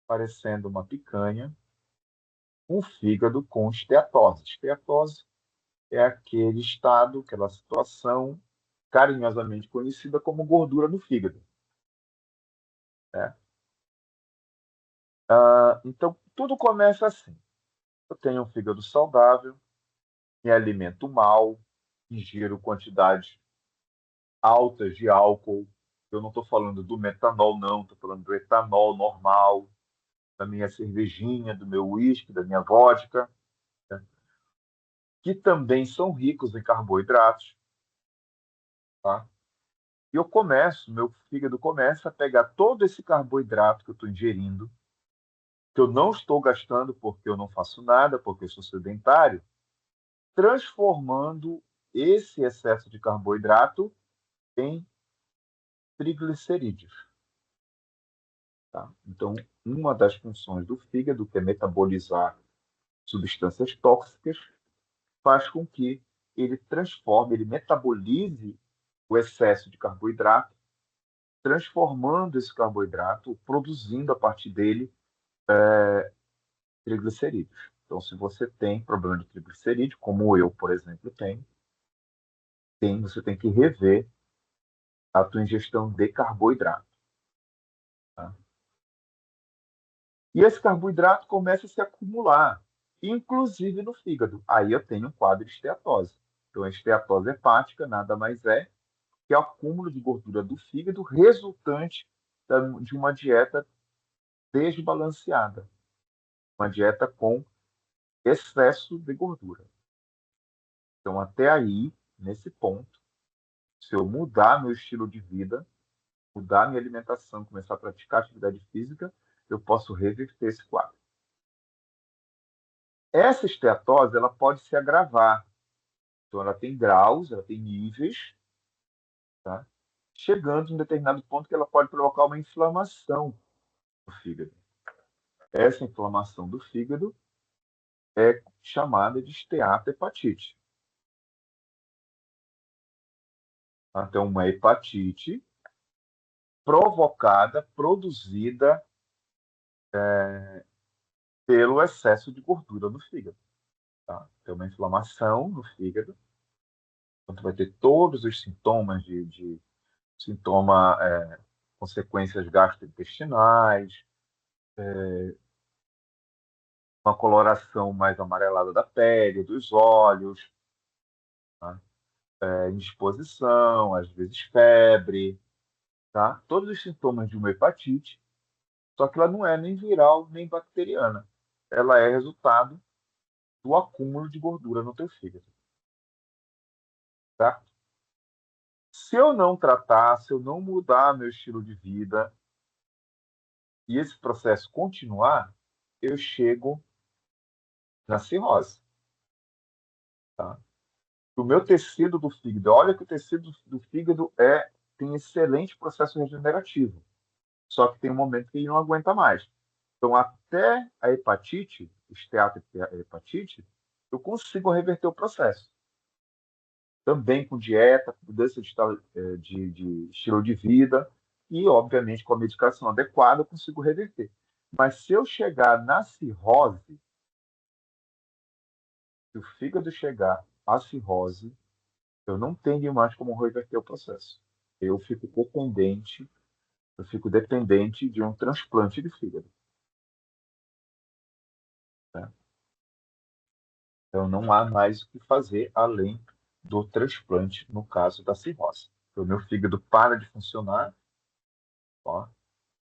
parecendo uma picanha, um fígado com esteatose. Esteatose é aquele estado, aquela situação carinhosamente conhecida como gordura no fígado. Né? Então, tudo começa assim. Eu tenho um fígado saudável, me alimento mal, ingiro quantidades altas de álcool. Eu não estou falando do metanol, não, estou falando do etanol normal, da minha cervejinha, do meu uísque, da minha vodka, né? Que também são ricos em carboidratos. Tá? E meu fígado começa a pegar todo esse carboidrato que eu estou ingerindo, que eu não estou gastando porque eu não faço nada, porque eu sou sedentário, transformando esse excesso de carboidrato em triglicerídeos. Tá? Então, uma das funções do fígado, que é metabolizar substâncias tóxicas, faz com que ele transforme, ele metabolize o excesso de carboidrato, transformando esse carboidrato, produzindo a partir dele triglicerídeos. Então, se você tem problema de triglicerídeo, como eu, por exemplo, você tem que rever a tua ingestão de carboidrato. Tá? E esse carboidrato começa a se acumular, inclusive no fígado. Aí eu tenho um quadro de esteatose. Então, a esteatose hepática nada mais é que é o acúmulo de gordura do fígado resultante de uma dieta desbalanceada, uma dieta com excesso de gordura. Então, até aí, nesse ponto, se eu mudar meu estilo de vida, mudar minha alimentação, começar a praticar atividade física, eu posso reverter esse quadro. Essa esteatose, ela pode se agravar. Então, ela tem graus, ela tem níveis, tá? Chegando em um determinado ponto que ela pode provocar uma inflamação no fígado. Essa inflamação do fígado é chamada de esteatohepatite. Então, uma hepatite provocada, produzida pelo excesso de gordura no fígado. Tá? Tem uma inflamação no fígado, então tu vai ter todos os sintomas sintoma, consequências gastrointestinais, uma coloração mais amarelada da pele, dos olhos, tá? Indisposição, às vezes febre, tá? Todos os sintomas de uma hepatite, só que ela não é nem viral nem bacteriana. Ela é resultado do acúmulo de gordura no teu fígado, tá? Se eu não tratar, se eu não mudar meu estilo de vida e esse processo continuar, eu chego na cirrose, tá? O meu tecido do fígado, olha que o tecido do fígado tem excelente processo regenerativo, só que tem um momento que ele não aguenta mais. Então, até a hepatite, esteatohepatite, eu consigo reverter o processo. Também com dieta, mudança de estilo de vida e, obviamente, com a medicação adequada, eu consigo reverter. Mas se eu chegar na cirrose, Se o fígado chegar à cirrose, eu não tenho mais como reverter o processo. Eu fico dependente de um transplante de fígado. Né? Então, não há mais o que fazer além do transplante no caso da cirrose. O meu fígado para de funcionar, ó,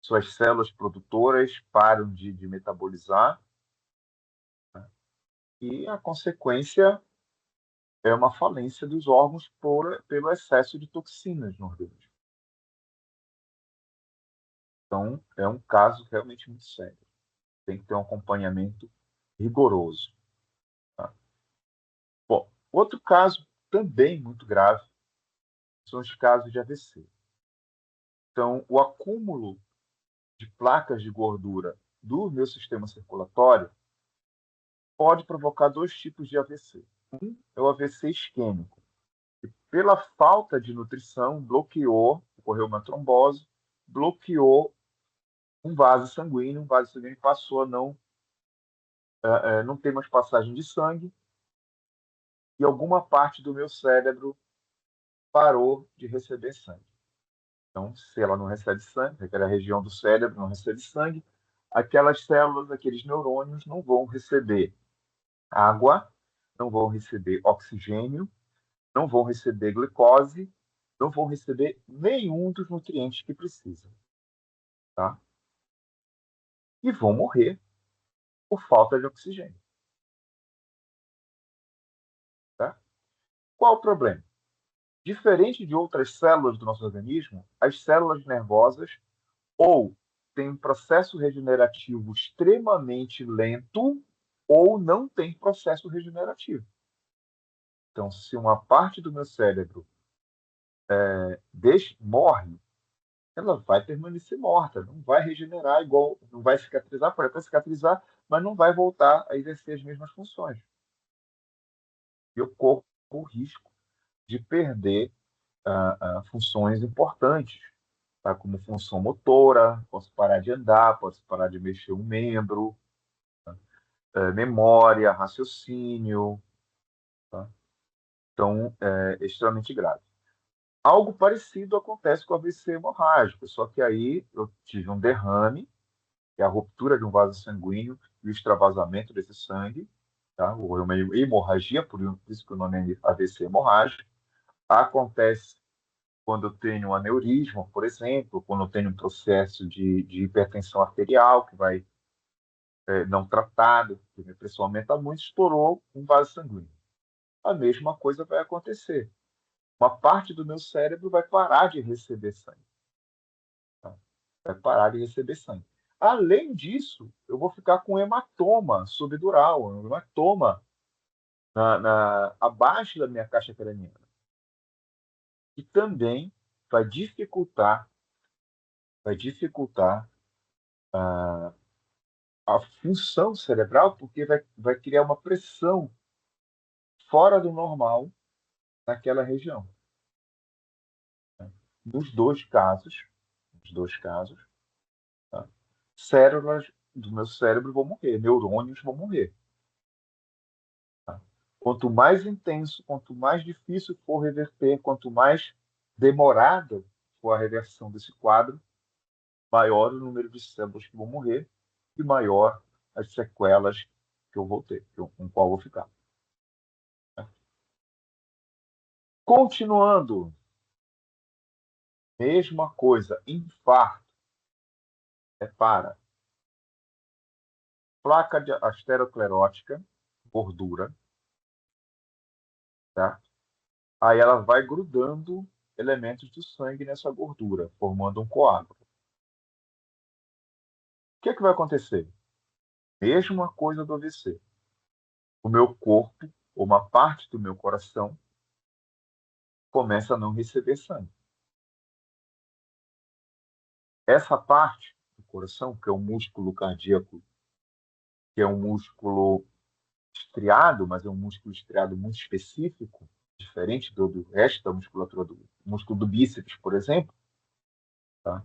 suas células produtoras param de metabolizar, né? E a consequência é uma falência dos órgãos pelo excesso de toxinas no organismo. Então, é um caso realmente muito sério. Tem que ter um acompanhamento rigoroso. Tá? Bom, outro caso também muito grave são os casos de AVC. Então, o acúmulo de placas de gordura do meu sistema circulatório pode provocar dois tipos de AVC. Um é o AVC isquêmico, que pela falta de nutrição ocorreu uma trombose, bloqueou um vaso sanguíneo passou a não ter mais passagem de sangue e alguma parte do meu cérebro parou de receber sangue. Então, se ela não recebe sangue, aquela região do cérebro não recebe sangue, aquelas células, aqueles neurônios não vão receber água, não vão receber oxigênio, não vão receber glicose, não vão receber nenhum dos nutrientes que precisam. Tá? E vão morrer por falta de oxigênio. Tá? Qual o problema? Diferente de outras células do nosso organismo, as células nervosas ou têm um processo regenerativo extremamente lento ou não tem processo regenerativo. Então, se uma parte do meu cérebro morre, ela vai permanecer morta, não vai regenerar igual, não vai cicatrizar, pode até cicatrizar, mas não vai voltar a exercer as mesmas funções. E eu corro o risco de perder funções importantes, tá? Como função motora, posso parar de andar, posso parar de mexer um membro, memória, raciocínio. Tá? Então, é extremamente grave. Algo parecido acontece com a AVC hemorrágico, só que aí eu tive um derrame, que é a ruptura de um vaso sanguíneo e o extravasamento desse sangue, tá? Ou uma hemorragia, por isso que o nome é AVC hemorrágico. Acontece quando eu tenho um aneurisma, por exemplo, quando eu tenho um processo de hipertensão arterial que vai não tratado, que minha pressão aumenta muito, estourou um vaso sanguíneo. A mesma coisa vai acontecer. Uma parte do meu cérebro vai parar de receber sangue. Tá? Vai parar de receber sangue. Além disso, eu vou ficar com hematoma subdural, um hematoma abaixo da minha caixa craniana. E também vai dificultar a função cerebral, porque vai criar uma pressão fora do normal naquela região. Nos dois casos, tá? Células do meu cérebro vão morrer, neurônios vão morrer. Tá? Quanto mais intenso, quanto mais difícil for reverter, quanto mais demorada for a reversão desse quadro, maior o número de células que vão morrer e maior as sequelas que eu vou ter, com qual eu vou ficar. Continuando, mesma coisa, infarto para placa de aterosclerótica, gordura, tá? Aí ela vai grudando elementos do sangue nessa gordura, formando um coágulo. O que é que vai acontecer? Mesma coisa do AVC. O meu corpo, ou uma parte do meu coração, começa a não receber sangue. Essa parte do coração, que é o músculo cardíaco, que é um músculo estriado, mas é um músculo estriado muito específico, diferente do resto da musculatura do músculo do bíceps, por exemplo, tá?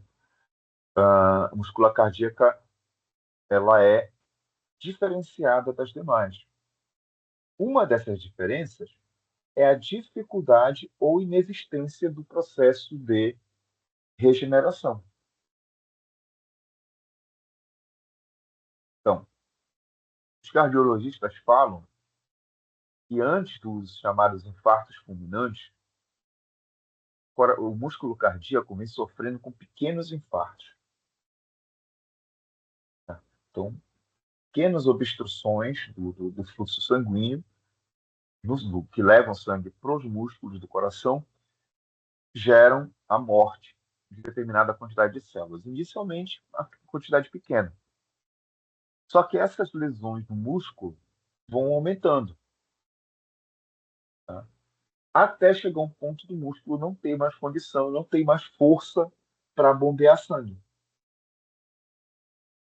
A múscula cardíaca ela é diferenciada das demais. Uma dessas diferenças é a dificuldade ou inexistência do processo de regeneração. Então, os cardiologistas falam que antes dos chamados infartos fulminantes, o músculo cardíaco vem sofrendo com pequenos infartos. Tá? Então, pequenas obstruções do fluxo sanguíneo, que levam sangue para os músculos do coração, geram a morte de determinada quantidade de células. Inicialmente, uma quantidade pequena. Só que essas lesões do músculo vão aumentando, tá? Até chegar um ponto do músculo não ter mais condição, não ter mais força para bombear sangue.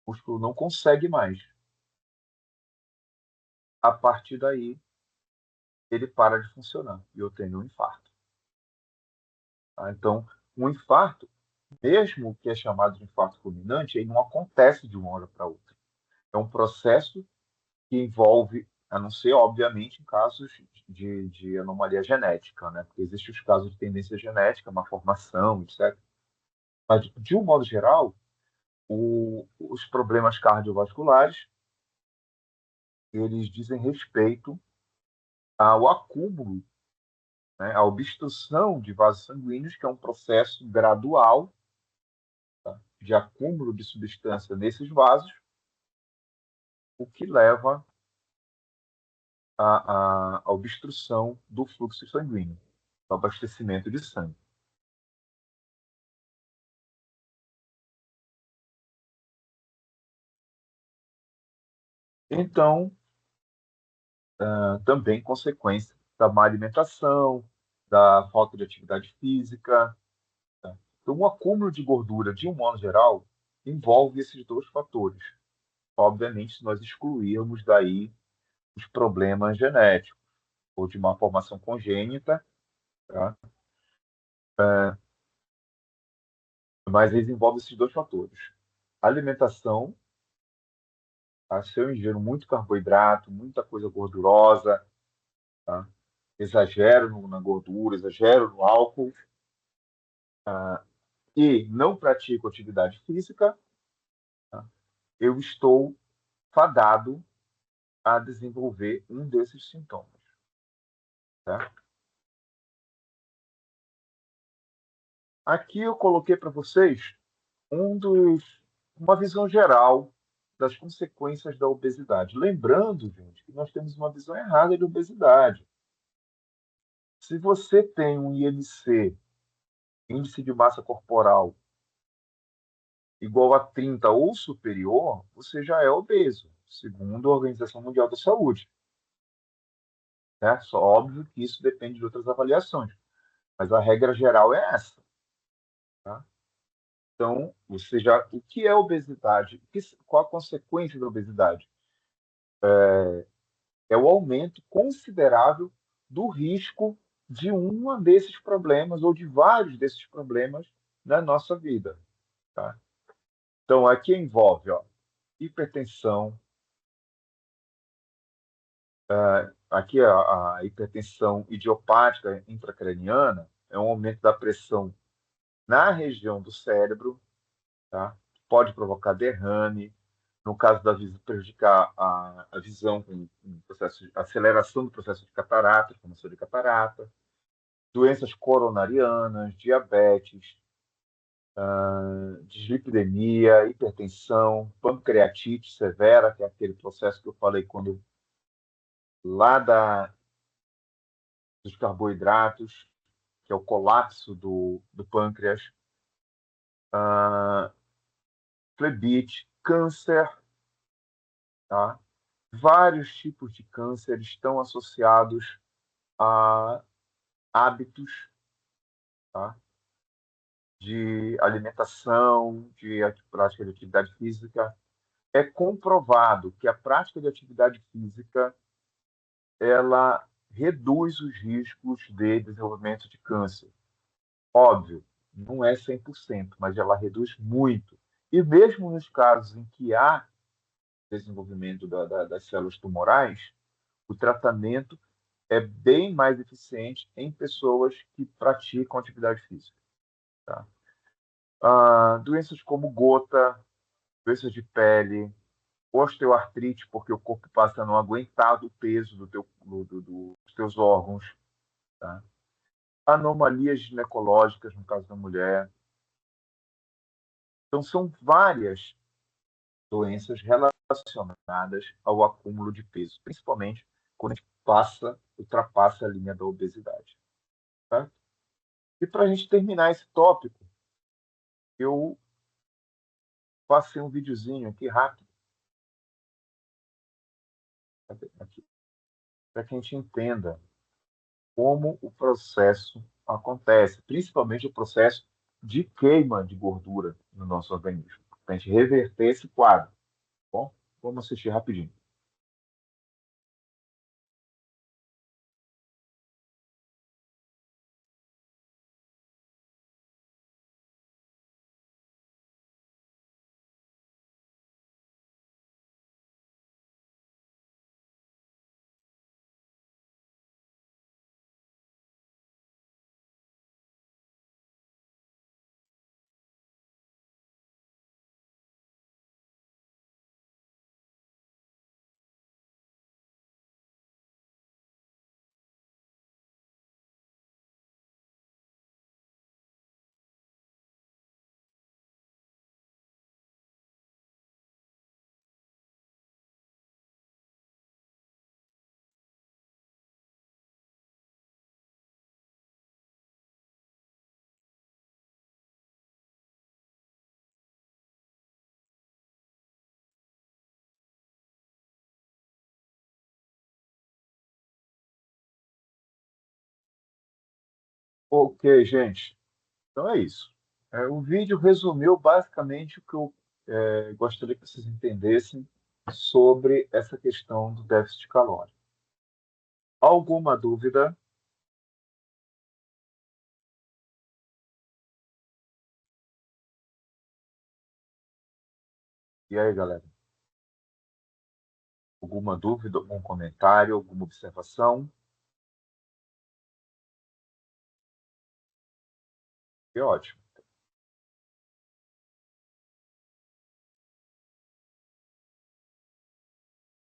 O músculo não consegue mais. A partir daí, ele para de funcionar e eu tenho um infarto. Tá? Então, um infarto, mesmo o que é chamado de infarto fulminante, ele não acontece de uma hora para outra. É um processo que envolve, a não ser, obviamente, em casos de anomalia genética, né? Porque existem os casos de tendência genética, uma formação, etc. Mas, de um modo geral, os problemas cardiovasculares, eles dizem respeito ao acúmulo, né, à obstrução de vasos sanguíneos, que é um processo gradual, tá, de acúmulo de substância nesses vasos, o que leva à obstrução do fluxo sanguíneo, do abastecimento de sangue. Então, também consequência da má alimentação, da falta de atividade física. Tá? Então, o acúmulo de gordura, de um modo geral, envolve esses dois fatores. Obviamente, se nós excluirmos daí os problemas genéticos ou de uma formação congênita, tá? Mas eles envolvem esses dois fatores. A alimentação, tá? Se eu ingiro muito carboidrato, muita coisa gordurosa, tá? Exagero na gordura, exagero no álcool, e não pratico atividade física, tá? Eu estou fadado a desenvolver um desses sintomas. Tá? Aqui eu coloquei para vocês uma visão geral das consequências da obesidade. Lembrando, gente, que nós temos uma visão errada de obesidade. Se você tem um IMC, índice de massa corporal, igual a 30 ou superior, você já é obeso, segundo a Organização Mundial da Saúde. Né? Só óbvio que isso depende de outras avaliações, mas a regra geral é essa. Tá? Então, o que é obesidade? Qual a consequência da obesidade? É o aumento considerável do risco de um desses problemas ou de vários desses problemas na nossa vida. Tá? Então, aqui envolve hipertensão, aqui a hipertensão idiopática intracraniana é um aumento da pressão na região do cérebro, tá? Pode provocar derrame, no caso da visão, prejudicar a visão com processo de aceleração do processo de catarata, formação de catarata, doenças coronarianas, diabetes, dislipidemia, hipertensão, pancreatite severa, que é aquele processo que eu falei lá dos carboidratos, que é o colapso do pâncreas, flebite, câncer, tá? Vários tipos de câncer estão associados a hábitos, tá? De alimentação, de prática de atividade física. É comprovado que a prática de atividade física ela reduz os riscos de desenvolvimento de câncer. Óbvio, não é 100%, mas ela reduz muito. E mesmo nos casos em que há desenvolvimento das células tumorais, o tratamento é bem mais eficiente em pessoas que praticam atividade física. Tá? Doenças como gota, doenças de pele, osteoartrite, porque o corpo passa a não aguentar o peso dos teus órgãos, tá? Anomalias ginecológicas, no caso da mulher. Então, são várias doenças relacionadas ao acúmulo de peso, principalmente quando a gente ultrapassa a linha da obesidade. Tá? E para a gente terminar esse tópico, eu passei um videozinho aqui rápido, para que a gente entenda como o processo acontece, principalmente o processo de queima de gordura no nosso organismo, para a gente reverter esse quadro. Tá bom, vamos assistir rapidinho. Ok, gente. Então é isso. O vídeo resumiu basicamente o que eu gostaria que vocês entendessem sobre essa questão do déficit calórico. Alguma dúvida? E aí, galera? Alguma dúvida, algum comentário, alguma observação? Que ótimo.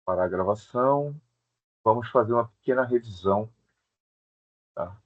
Para a gravação, vamos fazer uma pequena revisão, tá?